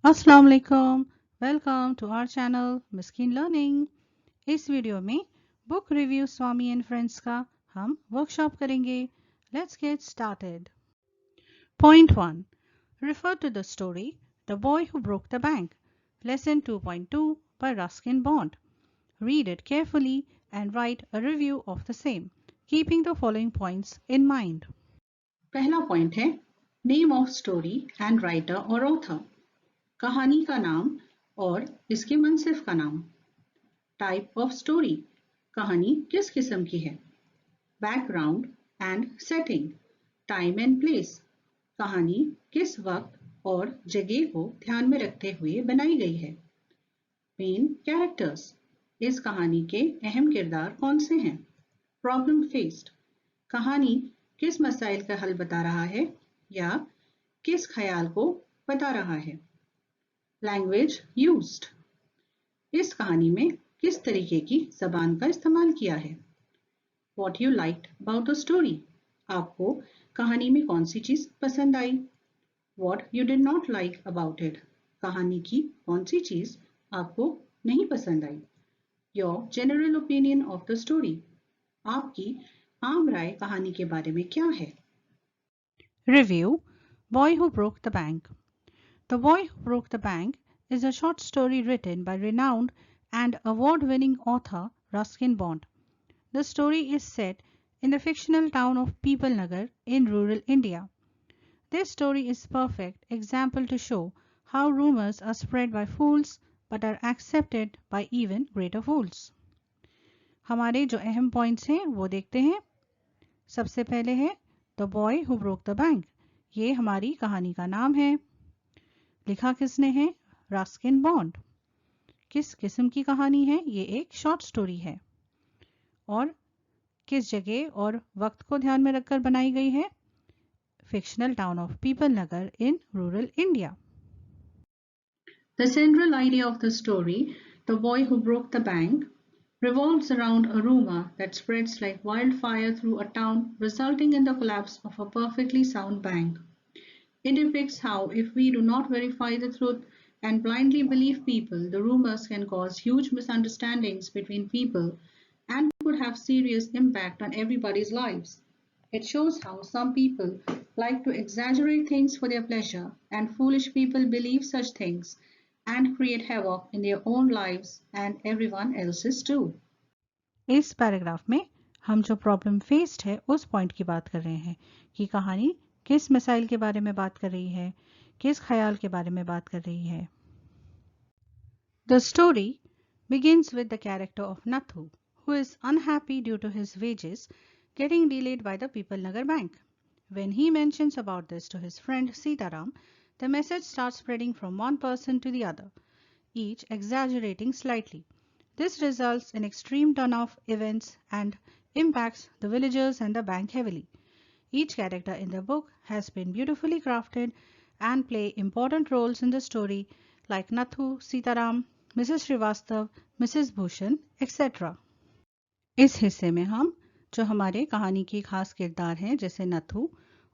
अस्सलाम वालेकुम। Welcome to our channel Miskin learning. इस वीडियो में book review Swami and friends का हम वर्कशॉप करेंगे। Let's get started. Point 1, refer to the story The Boy Who Broke the Bank, lesson 2.2 by Ruskin Bond. Read it carefully and write a review of the same, keeping the following points in mind. पहला point है name of story and writer और author, कहानी का नाम और इसके मुंसिफ का नाम। टाइप ऑफ स्टोरी, कहानी किस किस्म की है। Background and setting, time and place, कहानी किस वक्त और जगह को ध्यान में रखते हुए बनाई गई है। मेन कैरेक्टर्स, इस कहानी के अहम किरदार कौन से हैं। प्रॉब्लम फेस्ड, कहानी किस मसाइल का हल बता रहा है या किस ख्याल को बता रहा है। लैंग्वेज यूज्ड, इस कहानी में किस तरीके की जबान का इस्तेमाल किया है। What you liked about the story, आपको कहानी में कौन सी चीज पसंद आई। What you did not like about it, कहानी की कौन सी चीज आपको नहीं पसंद आई। Your general opinion of the story, आपकी आम राय कहानी के बारे में क्या है। Review Boy Who Broke the Bank. The Boy Who Broke the Bank is a short story written by renowned and award-winning author Ruskin Bond. The story is set in the fictional town of Peoplenagar in rural India. This story is perfect example to show how rumors are spread by fools but are accepted by even greater fools. हमारे जो अहम points हैं वो देखते हैं। सबसे पहले है the boy who broke the bank. ये हमारी कहानी का नाम है। लिखा किसने है? Ruskin bond. किस किस्म की कहानी है? ये एक शॉर्ट स्टोरी है। और किस जगह और वक्त को ध्यान में रखकर बनाई गई है? Fictional town of people Nagar in rural India. The central idea of the story, The Boy Who Broke the Bank, revolves around a rumor that spreads like wildfire through a town, resulting in the collapse of a perfectly sound bank. It depicts how, if we do not verify the truth and blindly believe people, the rumors can cause huge misunderstandings between people and could have serious impact on everybody's lives. It shows how some people like to exaggerate things for their pleasure, and foolish people believe such things and create havoc in their own lives and everyone else's too. इस paragraph में हम जो problem faced है उस point की बात कर रहे हैं कि कहानी किस मसाइल के बारे में बात कर रही है, किस ख्याल के बारे में बात कर रही है। The story begins with the character of Nathu, who is unhappy due to his wages getting delayed by the Peoplenagar Bank. When he mentions about this to his friend Sitaram, the message starts spreading from one person to the other, each exaggerating slightly. This results in extreme turn-off events and impacts the villagers and the bank heavily. Each character in the book has been beautifully crafted and play important roles in the story like Nathu, Sitaram, Mrs. Srivastav, Mrs. Bhushan, etc. इस हिस्से में हम जो हमारे कहानी के खास किरदार हैं जैसे नथु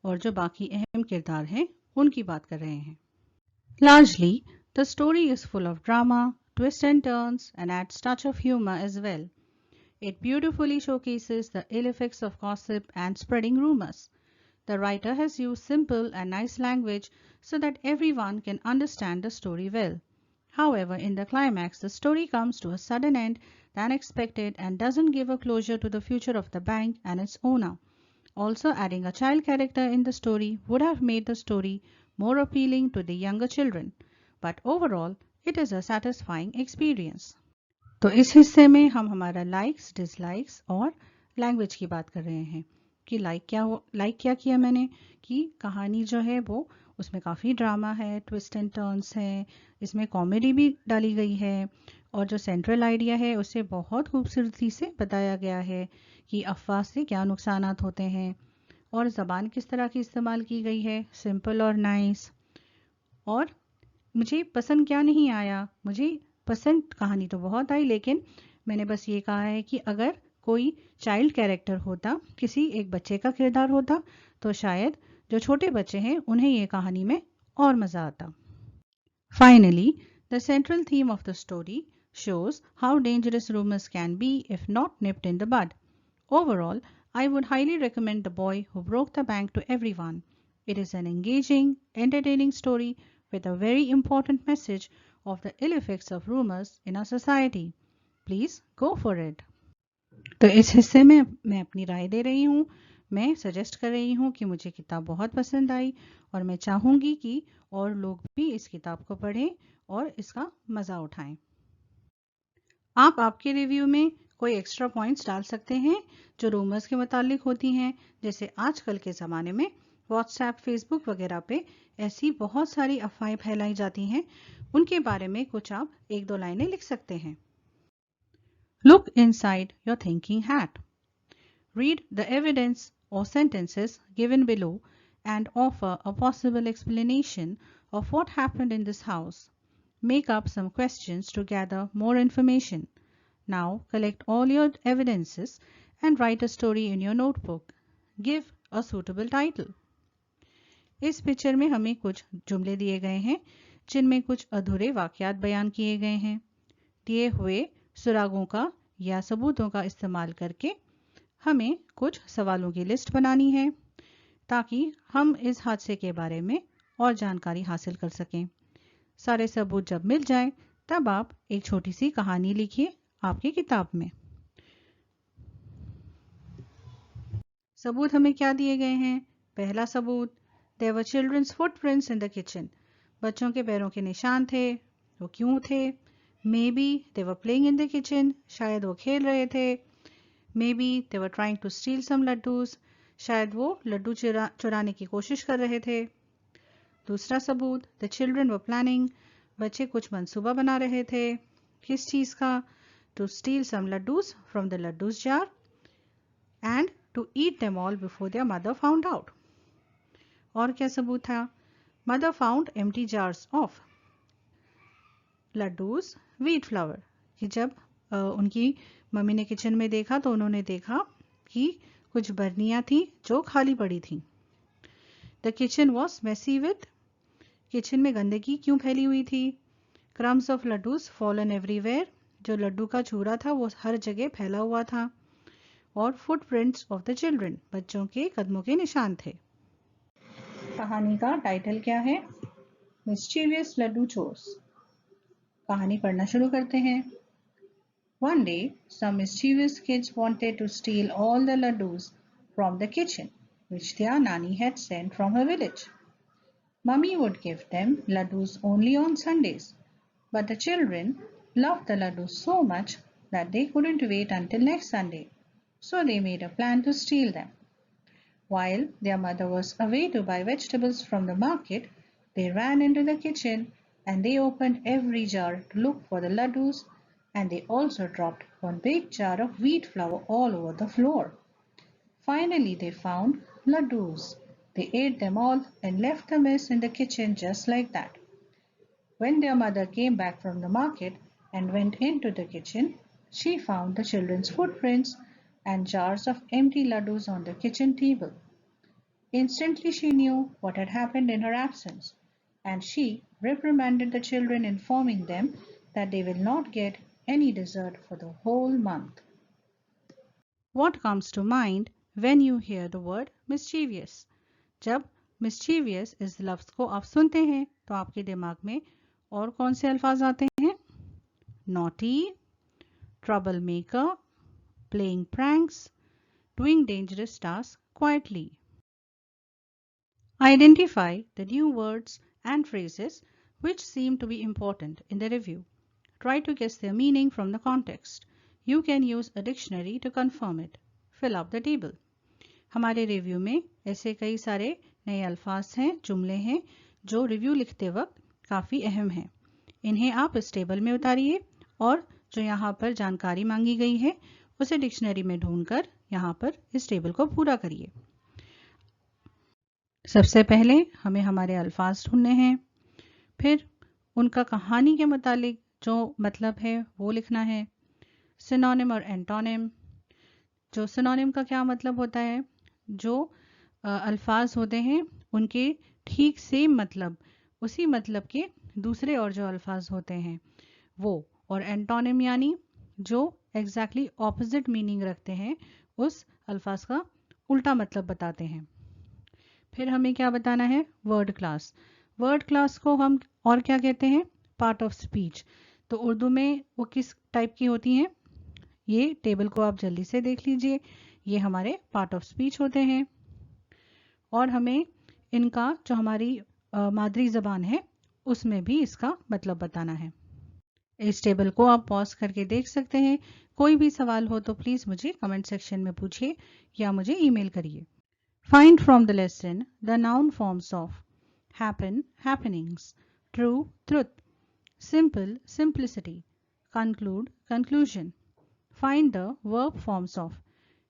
और जो बाकी अहम किरदार हैं उनकी बात कर रहे हैं। Largely, the story is full of drama, twists and turns, and adds touch of humor as well. It beautifully showcases the ill effects of gossip and spreading rumors. The writer has used simple and nice language so that everyone can understand the story well. However, in the climax, the story comes to a sudden end than expected and doesn't give a closure to the future of the bank and its owner. Also, adding a child character in the story would have made the story more appealing to the younger children. But overall, it is a satisfying experience. तो इस हिस्से में हम हमारा likes, dislikes और language की बात कर रहे हैं कि लाइक क्या किया मैंने कि कहानी जो है वो उसमें काफ़ी ड्रामा है, ट्विस्ट एंड टर्न्स हैं, इसमें कॉमेडी भी डाली गई है और जो सेंट्रल आइडिया है उसे बहुत खूबसूरती से बताया गया है कि अफवाह से क्या नुकसानात होते हैं और ज़बान किस तरह की इस्तेमाल की गई है, सिंपल और नाइस। और मुझे पसंद क्या नहीं आया, मुझे पसंद कहानी तो बहुत आई लेकिन मैंने बस ये कहा है कि अगर कोई चाइल्ड कैरेक्टर होता, किसी एक बच्चे का किरदार होता तो शायद जो छोटे बच्चे हैं उन्हें ये कहानी में और मज़ा आता। Finally, the central theme of the story shows how dangerous rumors can be if not nipped in the bud. Overall, I would highly recommend The Boy Who Broke the Bank to everyone. It is an engaging, entertaining story with a very important message of the ill effects of rumors in our society. Please go for it. तो इस हिस्से में मैं अपनी राय दे रही हूँ। मैं suggest कर रही हूँ कि मुझे किताब बहुत पसंद आई और मैं चाहूँगी कि और लोग भी इस किताब को पढ़ें और इसका मज़ा उठाएं। आप आपके रिव्यू में कोई एक्स्ट्रा पॉइंट्स डाल सकते हैं जो रूमर्स के मुतालिक होती हैं, जैसे आजकल के ज़माने में व्हाट्सएप, फेसबुक वगैरह पे ऐसी बहुत सारी अफवाहें फैलाई जाती हैं, उनके बारे में कुछ आप एक दो लाइनें लिख सकते हैं। Look inside your thinking hat. Read the evidence or sentences given below and offer a possible explanation of what happened in this house. Make up some questions to gather more information. Now collect all your evidences and write a story in your notebook. Give a suitable title. इस picture में हमें कुछ जुमले दिए गए हैं जिनमें कुछ अधूरे वाक्यात बयान किए गए हैं। दिए हुए सुरागों का या सबूतों का इस्तेमाल करके हमें कुछ सवालों की लिस्ट बनानी है ताकि हम इस हादसे के बारे में और जानकारी हासिल कर सकें। सारे सबूत जब मिल जाएं, तब आप एक छोटी सी कहानी लिखिए आपकी किताब में। सबूत हमें क्या दिए गए हैं? पहला सबूत, There were children's footprints in the kitchen. बच्चों के पैरों के निशान थे। वो क्यों थे? Maybe they were playing in the kitchen. शायद वो खेल रहे थे। Maybe they were trying to steal some laddus. शायद वो लड्डू चुराने की कोशिश कर रहे थे। दूसरा सबूत, The children were planning. बच्चे कुछ मंसूबा बना रहे थे। किस चीज़ का? To steal some laddus from the laddus jar and to eat them all before their mother found out. और क्या सबूत था? Mother found empty jars of laddus, wheat flour. कि जब उनकी मम्मी ने किचन में देखा तो उन्होंने देखा कि कुछ बर्नियां थी जो खाली पड़ी थी। The kitchen was messy with. Kitchen में गंदगी क्यों फैली हुई थी? Crumbs of laddus fallen everywhere. जो लड्डू का चूरा था वो हर जगह फैला हुआ था। और footprints of the children. बच्चों के कदमों के निशान थे। कहानी का टाइटल क्या है? Mischievous Laddu Chores. कहानी पढ़ना शुरू करते हैं। One day, some mischievous kids wanted to steal all the laddus from the kitchen, which their nanny had sent from her village. Mummy would give them laddus only on Sundays, but the children loved the laddus so much that they couldn't wait until next Sunday, so they made a plan to steal them. While their mother was away to buy vegetables from the market, they ran into the kitchen and they opened every jar to look for the laddus, and they also dropped one big jar of wheat flour all over the floor. Finally, they found laddus. They ate them all and left the mess in the kitchen just like that. When their mother came back from the market and went into the kitchen, she found the children's footprints and jars of empty laddus on the kitchen table. Instantly she knew what had happened in her absence, and she reprimanded the children, informing them that they will not get any dessert for the whole month. What comes to mind when you hear the word mischievous? जब mischievous इस लफ्ज़ को आप सुनते हैं तो आपके दिमाग में और कौन से अल्फाज आते हैं? Naughty, troublemaker, playing pranks, doing dangerous tasks quietly. Identify the new words and phrases which seem to be important in the review. Try to guess their meaning from the context. You can use a dictionary to confirm it. Fill up the table. हमारे review में ऐसे कई सारे नए अल्फाज हैं, जुमले हैं जो रिव्यू लिखते वक्त काफ़ी अहम हैं। इन्हें आप इस टेबल में उतारिए और जो यहाँ पर जानकारी मांगी गई है उसे डिक्शनरी में ढूंढकर यहाँ पर इस टेबल को पूरा करिए। सबसे पहले हमें हमारे अल्फाज ढूंढने हैं, फिर उनका कहानी के मुतालिक जो मतलब है वो लिखना है। सिनोनिम और एंटोनिम, जो सिनोनिम का क्या मतलब होता है? जो अल्फाज होते हैं उनके ठीक सेम मतलब, उसी मतलब के दूसरे और जो अल्फाज होते हैं वो, और एंटोनिम यानी जो एग्जैक्टली ऑपोजिट मीनिंग रखते हैं उस अल्फाज का उल्टा मतलब बताते हैं। फिर हमें क्या बताना है, वर्ड क्लास। वर्ड क्लास को हम और क्या कहते हैं, पार्ट ऑफ स्पीच। तो उर्दू में वो किस टाइप की होती हैं, ये टेबल को आप जल्दी से देख लीजिए, ये हमारे पार्ट ऑफ स्पीच होते हैं। और हमें इनका जो हमारी मादरी ज़बान है उसमें भी इसका मतलब बताना है। इस टेबल को आप पॉज करके देख सकते हैं। कोई भी सवाल हो तो प्लीज़ मुझे कमेंट सेक्शन में पूछिए या मुझे ईमेल करिए। Find from the lesson the noun forms of happen, happenings, true, truth, simple, simplicity, conclude, conclusion. Find the verb forms of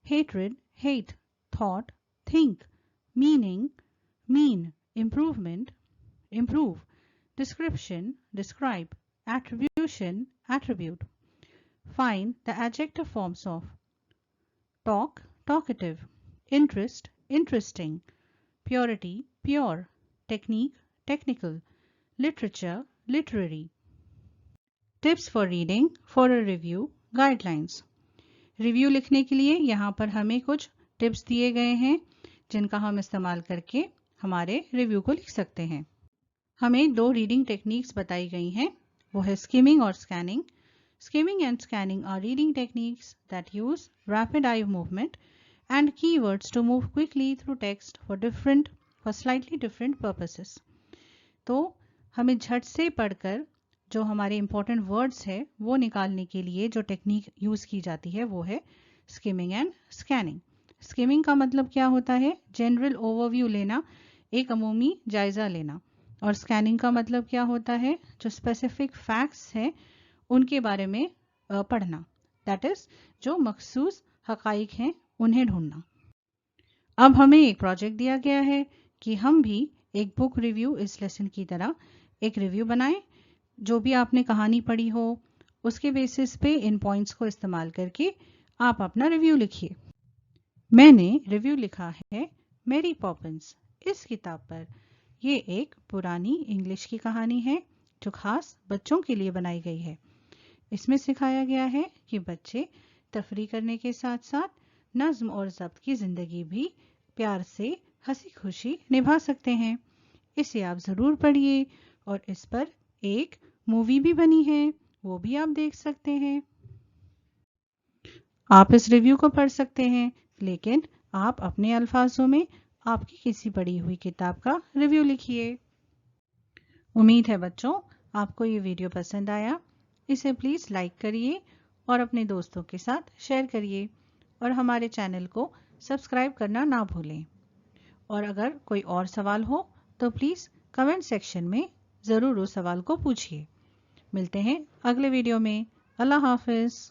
hatred, hate, thought, think, meaning, mean, improvement, improve, description, describe, attribution, attribute. Find the adjective forms of talk, talkative, interest, interesting, purity, pure, technique, technical, literature, literary. Tips for reading for a review, guidelines. Review लिखने के लिए यहाँ पर हमें कुछ tips दिए गए हैं जिनका हम इस्तेमाल करके हमारे रिव्यू को लिख सकते हैं। हमें 2 रीडिंग टेक्निक्स बताई गई हैं, वो है स्किमिंग और scanning. Skimming and scanning are reading techniques that use rapid eye movement and keywords to move quickly through text for slightly different purposes. तो हमें झट से पढ़कर जो हमारे इंपॉर्टेंट वर्ड्स है वो निकालने के लिए जो टेक्निक यूज की जाती है वो है स्किमिंग एंड स्कैनिंग। स्किमिंग का मतलब क्या होता है, जनरल ओवरव्यू लेना, एक अमूमी जायजा लेना। और स्कैनिंग का मतलब क्या होता है, जो स्पेसिफिक फैक्ट्स है उनके बारे में पढ़ना, दैट इज जो मखसूस हकाइक हैं उन्हें ढूंढना। अब हमें एक प्रोजेक्ट दिया गया है कि हम भी एक बुक रिव्यू इस लेसन की तरह एक रिव्यू बनाएं। जो भी आपने कहानी पढ़ी हो उसके बेसिस पे इन पॉइंट्स को इस्तेमाल करके आप अपना रिव्यू लिखिए। मैंने रिव्यू लिखा है मेरी पॉपिंस इस किताब पर। ये एक पुरानी इंग्लिश की कहानी है जो खास बच्चों के लिए बनाई गई है। इसमें सिखाया गया है कि बच्चे तफरी करने के साथ साथ नज्म और ज़ब्त की ज़िंदगी भी प्यार से हंसी खुशी निभा सकते हैं। इसे आप ज़रूर पढ़िए और इस पर एक मूवी भी बनी है, वो भी आप देख सकते हैं। आप इस रिव्यू को पढ़ सकते हैं, लेकिन आप अपने अल्फाजों में आपकी किसी पढ़ी हुई किताब का रिव्यू लिखिए। उम्मीद है बच्चों आपको ये वीडियो पसंद आया। इसे प्लीज़ लाइक करिए और अपने दोस्तों के साथ शेयर करिए और हमारे चैनल को सब्सक्राइब करना ना भूलें। और अगर कोई और सवाल हो तो प्लीज़ कमेंट सेक्शन में ज़रूर उस सवाल को पूछिए। मिलते हैं अगले वीडियो में। अल्लाह हाफिज़।